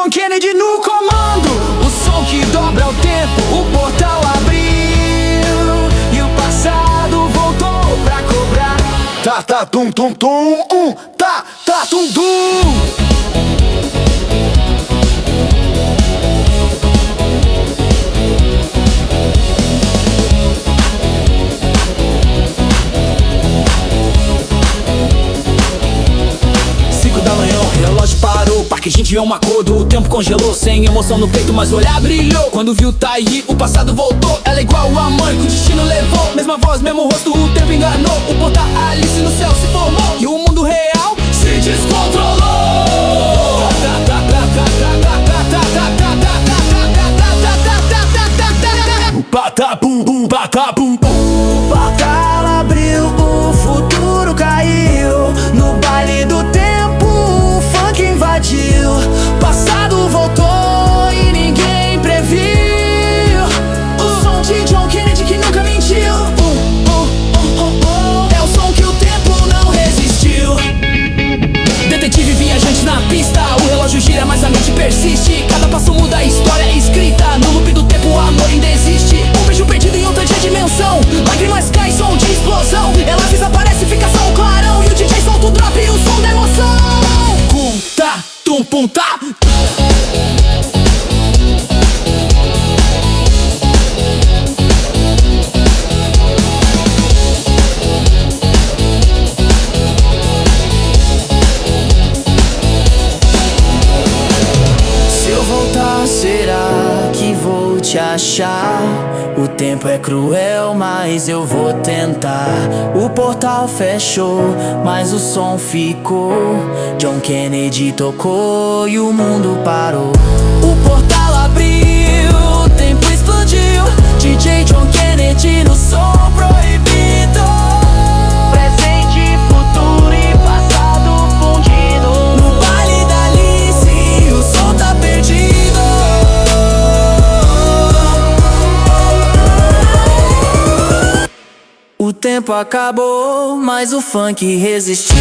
John Kennedy no comando. O som que dobra o tempo, o portal abriu e o passado voltou pra cobrar. Tá, tá, tum, tum, tum, tá, tá, tum, tum. Relógio parou, parque a gente viu uma cor. O tempo congelou, sem emoção no peito, mas o olhar brilhou. Quando viu Taí, o passado voltou. Ela é igual a mãe que o destino levou. Mesma voz, mesmo rosto, o tempo enganou. O portal Alice no céu se formou e o mundo real se descontrolou. Patapum, pum, patapum, pum. O portal abriu, o futuro caiu. No baile do tempo o funk invadiu. Passado voltou e ninguém previu. O som de John Kennedy que nunca mentiu. É o som que o tempo não resistiu. Detetive viajante na pista. O relógio gira mas a mente persiste. Cada passo muda, a história é escrita. No loop do tempo o amor ainda existe. Um beijo perdido em outra dimensão. Lágrimas caem, som de explosão. Ela desaparece, fica só o clarão. E o DJ solta o drop e o som da emoção. Cum, tá, tum, pum, tá. Se eu voltar, será que vou te achar? O tempo é cruel, mas eu vou tentar. O portal fechou, mas o som ficou. John Kennedy tocou e o mundo parou. O portal abriu, o tempo explodiu. DJ John Kennedy no som proibido. Presente, futuro e passado fundido. No baile da Alice, o som tá perdido. O tempo acabou, mas o funk resistiu.